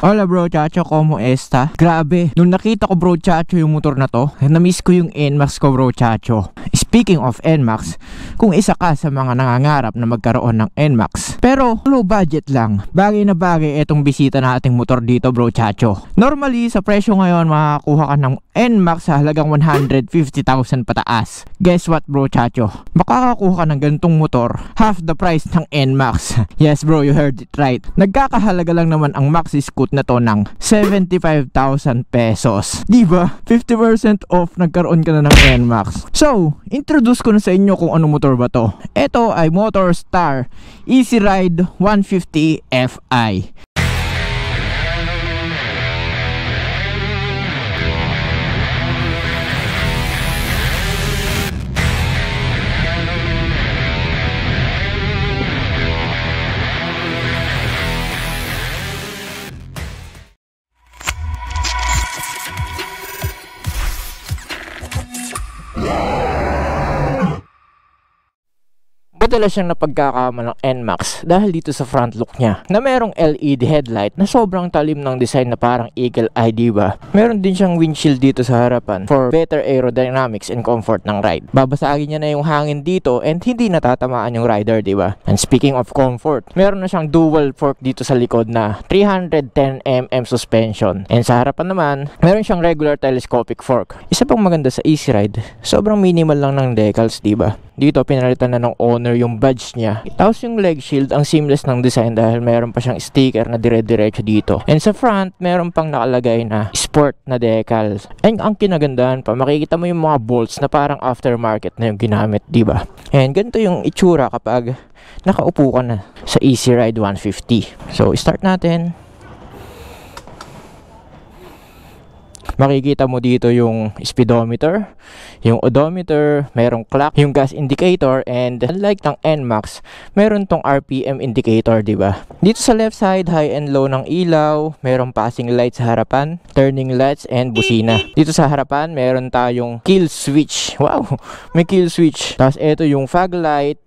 Hola bro Chacho, como esta? Grabe, nung nakita ko bro Chacho yung motor na to, na-miss ko yung NMAX ko bro Chacho. Speaking of NMAX, kung isa ka sa mga nangangarap na magkaroon ng NMAX, pero low budget lang, bagay na bagay itong bisita nating motor dito bro Chacho. Normally sa presyo ngayon makakuha ka ng NMAX sa halagang 150,000 pataas. Guess what bro Chacho? Makakakuha ka ng ganitong motor half the price ng NMAX. Yes bro, you heard it right. Nagkakahalaga lang naman ang Maxi Scoot na to ng 75,000 pesos. Diba? 50% off, nagkaroon ka na ng NMAX. So, introduce ko na sa inyo kung ano motor ba to. Ito ay Motorstar Easy Ride 150 Fi. Madalas siyang napagkakama ng NMAX dahil dito sa front look niya na merong LED headlight na sobrang talim ng design na parang eagle eye, diba? Meron din siyang windshield dito sa harapan for better aerodynamics and comfort ng ride. Babasagin niya na yung hangin dito and hindi natatamaan yung rider, diba? And speaking of comfort, meron na siyang dual fork dito sa likod na 310mm suspension. And sa harapan naman, meron siyang regular telescopic fork. Isa pang maganda sa Easy Ride, sobrang minimal lang ng decals, diba? Dito pinalitan na ng owner yung badge niya. Tapos yung leg shield, ang seamless ng design dahil meron pa siyang sticker na dire-diretso dito. And sa front, meron pang nakalagay na sport na decals. And ang kinagandahan pa, makikita mo yung mga bolts na parang aftermarket na yung ginamit, diba? And ganito yung itsura kapag nakaupo ka na sa Easy Ride 150. So, start natin. Makikita mo dito yung speedometer, yung odometer, merong clock, yung gas indicator, and unlike ng NMAX, meron tong RPM indicator, diba? Dito sa left side, high and low ng ilaw, merong passing lights sa harapan, turning lights, and busina. Dito sa harapan, meron tayong kill switch. Wow! May kill switch. Tapos ito yung fog light.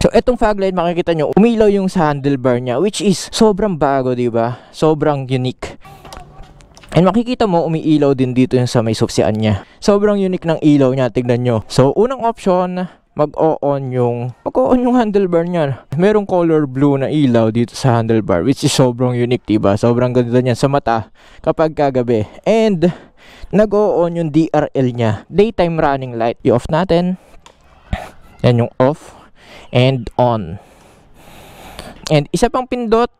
So, etong fog light, makikita nyo, umilaw yung sa handlebar niya, which is sobrang bago, diba? Sobrang unique. And makikita mo, umiilaw din dito yung sa may suksian niya. Sobrang unique ng ilaw niya, tignan nyo. So, unang option, mag-on yung handlebar niya. Merong color blue na ilaw dito sa handlebar, which is sobrang unique, diba? Sobrang ganda niyan sa mata kapag kagabi. And, nag-on yung DRL niya. Daytime running light. I-off natin. Yan yung off. And on. And isa pang pindot,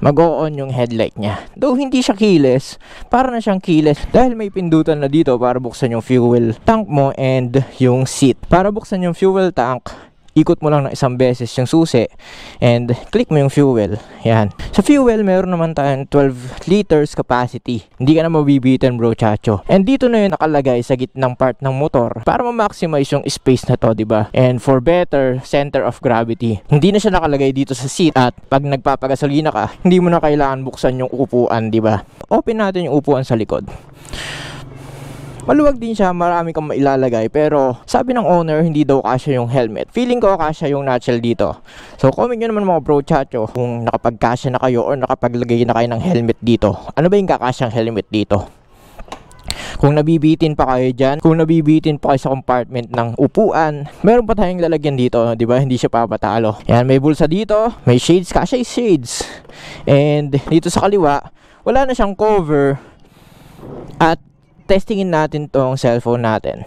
mag-on yung headlight niya. Though hindi siya keyless, para na siyang keyless dahil may pindutan na dito para buksan yung fuel tank mo and yung seat. Para buksan yung fuel tank, ikot mo lang ng isang beses yung susi and click mo yung fuel. Yan. Sa fuel, meron naman tayong 12 liters capacity. Hindi ka na mabibitin bro Chacho. And dito na yun nakalagay sa gitnang part ng motor para ma-maximize yung space na to, diba? And for better center of gravity. Hindi na siya nakalagay dito sa seat at pag nagpapagasolina ka, hindi mo na kailangan buksan yung upuan, diba? Open natin yung upuan sa likod. Maluwag din siya, marami kang mailalagay, pero sabi ng owner hindi daw kasya yung helmet. Feeling ko kasya yung nutshell dito. So comment nyo naman mga bro Chacho kung nakapagkasya na kayo or nakapaglagay na kayo ng helmet dito. Ano ba yung kakasyang helmet dito? Kung nabibitin pa kayo dyan, kung nabibitin pa kayo sa compartment ng upuan, meron pa tayong lalagyan dito, di ba? Hindi siya papatalo. Yan, may bulsa dito, may shades, kasya shades. And dito sa kaliwa, wala na siyang cover. At testingin natin tong cellphone natin.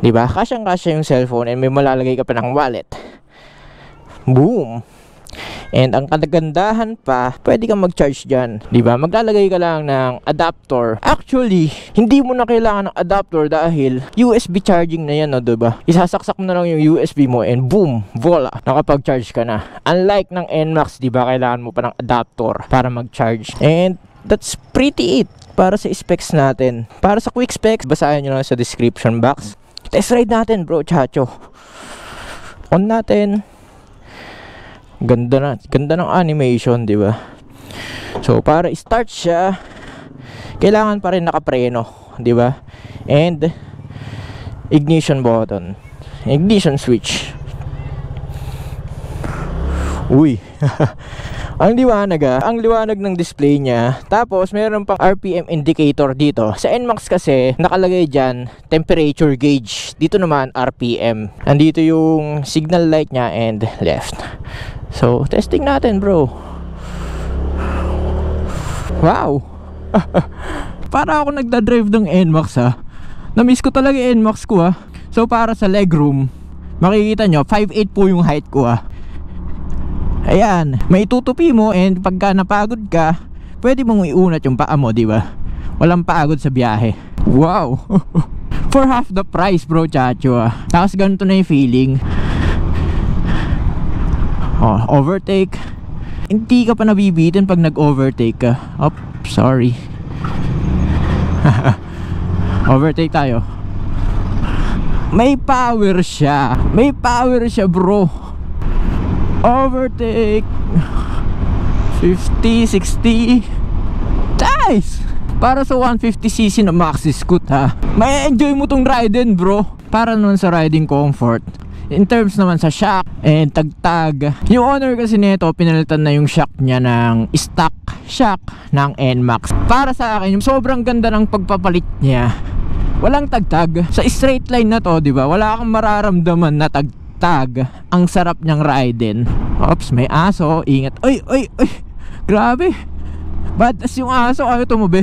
Diba? Kasyang-kasya yung cellphone and may malalagay ka pa ng wallet. Boom! And ang kagandahan pa, pwede kang mag-charge dyan. Diba? Maglalagay ka lang ng adapter. Actually, hindi mo na kailangan ng adapter dahil USB charging na yan, no, diba? Isasaksak mo na lang yung USB mo and boom! Voila! Nakapag-charge ka na. Unlike ng NMAX, diba? Kailangan mo pa ng adapter para mag-charge. And that's pretty it. Para sa specs natin. Para sa quick specs, basahin nyo lang sa description box. Test ride natin bro Chacho. On natin. Ganda ng animation, di ba? So para start siya, kailangan pa rin nakapreno, di ba? And ignition button, ignition switch. Uy, Ang liwanag ang liwanag ng display niya. Tapos meron pang RPM indicator dito. Sa NMAX kasi nakalagay dyan temperature gauge. Dito naman RPM. Andito yung signal light niya and left. So testing natin, bro. Wow. Para ako nagda-drive ng NMAX Na-miss ko talaga yung NMAX ko So para sa legroom, makikita nyo 5'8" po yung height ko Ayan, may tutupi mo and pagka napagod ka, pwede mong iunat yung paa mo, di ba? Walang pagod sa biyahe. Wow. For half the price, bro, chacho Tapos ganito na yung feeling. Overtake. Hindi ka pa nabibitin pag nag-overtake ka. Sorry. Overtake tayo. May power siya. May power siya, bro. Overtake 50, 60. Nice! Para sa 150cc na maxi scoot may enjoy mo tong riding, bro. Para naman sa riding comfort. In terms naman sa shock and tagtag, yung owner kasi nito pinalitan na yung shock niya ng stock shock ng NMAX. Para sa akin, yung sobrang ganda ng pagpapalit niya. Walang tagtag. Sa straight line na to, di ba? Wala kang mararamdaman na tagtag. Ang sarap niyang riding. Oops, may aso. Ingat. Ay, ay, ay. Grabe. Badass yung aso, ayaw tumabi.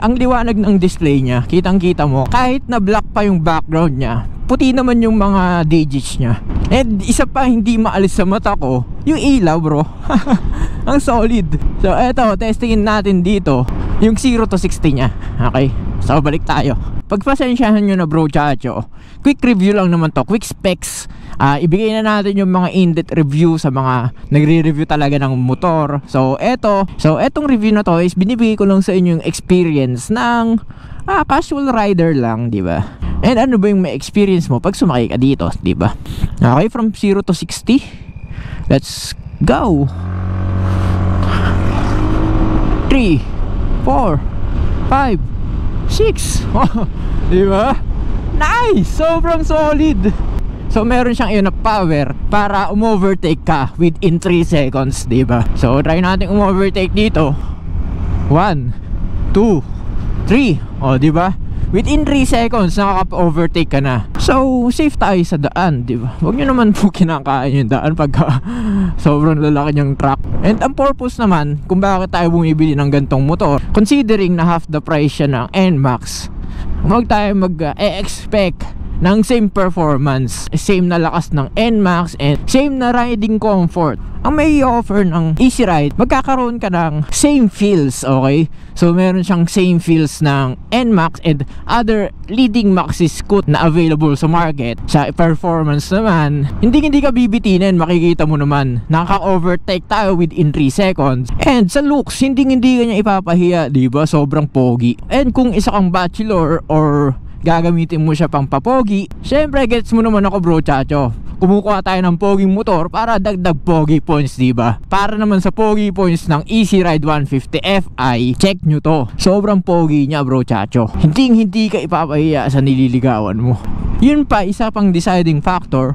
Ang liwanag ng display niya, kitang kita mo. Kahit na black pa yung background niya, puti naman yung mga digits niya. And isa pa hindi maalis sa mata ko, yung ilaw, bro. Ang solid. So eto, testingin natin dito yung 0 to 60 niya. Okay, so balik tayo. Pagpasensyahan nyo na, bro chacho, quick review lang naman to, quick specs. Ibigay na natin yung mga in-depth review sa mga nagre-review talaga ng motor. So etong review na to is binibigay ko lang sa inyo yung experience ng casual rider lang, di ba? And ano ba yung may experience mo pag sumakay ka dito, di ba? Okay, from 0 to 60. Let's go. 3 4 5 6. Di ba? Nice! Sobrang solid. So meron siyang enough power para umovertake ka within 3 seconds, diba? So try natin umovertake dito. 1 2 3. Diba? Within 3 seconds nakaka-overtake ka na. So safe tayo sa daan, diba? Huwag nyo naman po kinakain yung daan pagka sobrang lalaki niyang truck. And ang purpose naman kung bakit tayo bumibili ng gantong motor, considering na half the price siya ng NMAX, huwag tayo mag-expect ng same performance, same na lakas ng NMAX, and same na riding comfort. Ang may offer ng Easy Ride, magkakaroon ka ng same feels, okay? So meron siyang same feels ng NMAX and other leading maxi scoot na available sa market. Sa performance naman, hindi ka bibitinin, makikita mo naman nakaka-overtake tayo within 3 seconds. And sa looks, hindi ka niya ipapahiya, diba? Sobrang pogi. And kung isa kang bachelor or gagamitin mo siya pang papogi, syempre gets mo naman ako, bro chacho. Kumukuha tayo ng poging motor para dagdag pogi points, diba? Para naman sa pogi points ng Easy Ride 150 Fi, check nyo to. Sobrang pogi niya, bro chacho. Hindi ka ipapahiya sa nililigawan mo. Yun pa, isa pang deciding factor,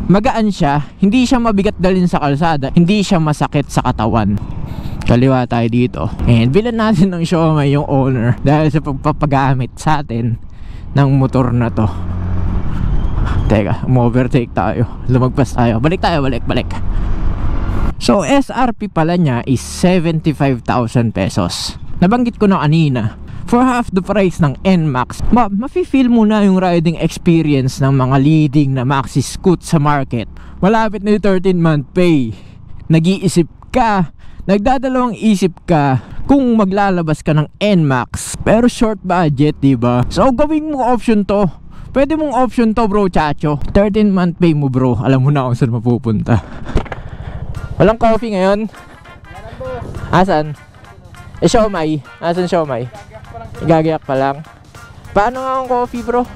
magaan siya, hindi siya mabigat dalhin sa kalsada, hindi siya masakit sa katawan. Kaliwa tayo dito. And bilan natin ng Xiaomi yung owner dahil sa pagpapagamit sa atin ng motor na to. Teka, overtake tayo. Lumagpas tayo. Balik tayo, balik. So SRP pala niya is 75,000 pesos. Nabanggit ko na kanina, for half the price ng NMAX, mafe-feel mo na yung riding experience ng mga leading na maxi scoot sa market. Malapit na yung 13-month pay. Nag-iisip ka, nagdadalawang isip ka kung maglalabas ka ng NMAX pero short budget, diba? So gawin mo option to. Pwede mong option to, bro chacho. 13-month pay mo, bro. Alam mo na kung saan mapupunta. Walang coffee ngayon? Asan? Siomai. Asan siomai? Gagayak pa lang. Paano nga ang coffee, bro?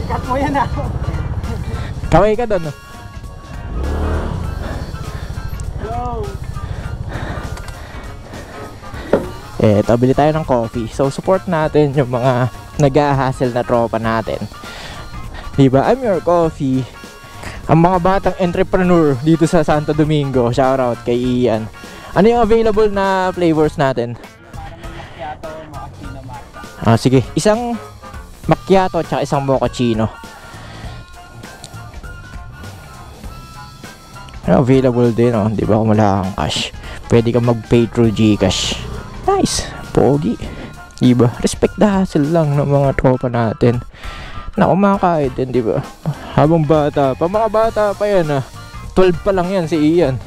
Ikat mo yan ako. Kaway ka doon. Hello. Eto, bili tayo ng coffee. So, support natin yung mga nag-hassle na tropa natin. Diba? I'm your coffee. Ang mga batang entrepreneur dito sa Santo Domingo. Shoutout kay Ian. Ano yung available na flavors natin? Macchiato, mochaccino, matcha. Sige. Isang macchiato at isang mochaccino. Available din, oh. Di ba? Kung wala kang cash, pwede kang mag-pay through Gcash. Nice. Pogi. Di ba? Respect the hustle lang ng mga tropa natin na kumakain din, di ba? Habang bata pa, mga bata pa yan, 12 pa lang yan si Ian.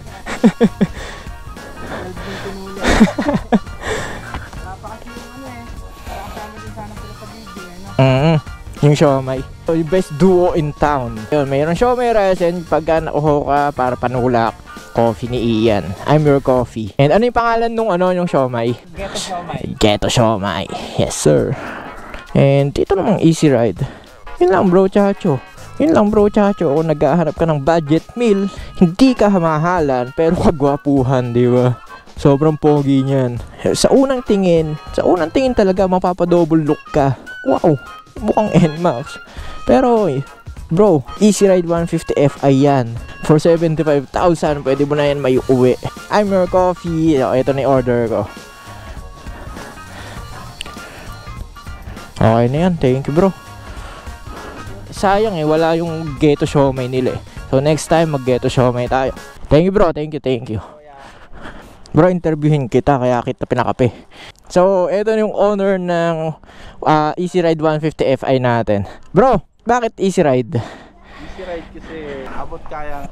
Yung siomay. So, yung best duo in town. Yun, mayroon siomay resin pagka nakuho ka para panulak. Coffee ni Ian. I'm your coffee. And ano yung pangalan nung yung siomay? Ghetto siomay. Ghetto siomay. Yes, sir. And dito namang easy ride. Yun lang, bro, chacho. Yun lang, bro, chacho. Kung naghahanap ka ng budget meal, hindi ka hamahalan, pero kagwapuhan, di ba? Sobrang pogi niyan. Sa unang tingin talaga mapapadouble look ka. Wow, mukhang NMAX. Pero, bro, Easy Ride 150 Fi yan. For 75,000, pwede mo na yan may uwi. I'm your coffee. Ito na yung order ko. Okay na yan. Thank you, bro. Sayang wala yung ghetto siomay nila. So, next time, mag-ghetto siomay tayo. Thank you, bro. Thank you. Bro, interviewin kita kaya kita pinakape. So, ito yung owner ng Easy Ride 150 Fi natin. Bro, bakit Easy Ride? Easy Ride kasi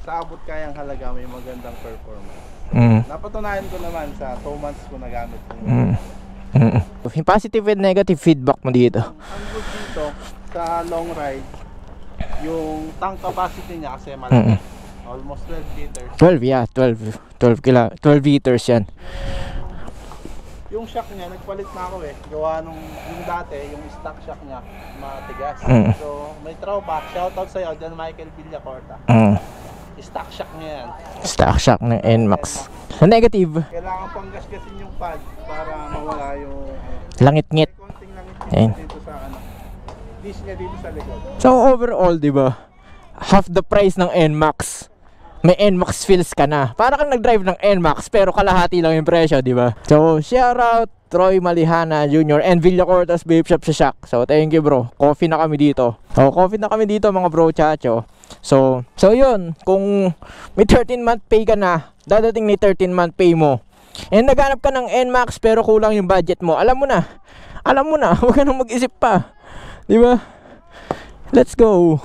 sa abot kayang halaga may magandang performance. Napatunayan ko naman sa 2 months ko nagamit Yung positive and negative feedback mo dito. Ang good dito sa long ride, yung tank capacity niya kasi malaki. Almost 12 liters. 12, yeah. 12 liters yan. Yung shock niya, nagpalit na ako gawa yung dati, yung stock shock niya, matigas. So, may throwback. Shoutout sa'yo, John Michael Villacorta. Stock shock niya yan. Stock shock ng NMAX. Sa negative, Kailangan pang gasgasin yung pad para mawala yung langit-ngit. may konting langit dito sa dish niya dito sa likod. So overall, di ba? Half the price ng NMAX. May NMAX feels ka na. Para kang nag-drive ng NMAX pero kalahati lang yung presyo, di ba? So, shout out Troy Malihana Jr. and Villacorta's Vape Shop sa Shack. So, thank you, bro. Coffee na kami dito. Mga bro chacho. So yun, kung may 13-month pay ka na, dadating ni 13-month pay mo. And naghanap ka ng NMAX pero kulang yung budget mo. Alam mo na. Huwag ka nang mag-isip pa. Di ba? Let's go.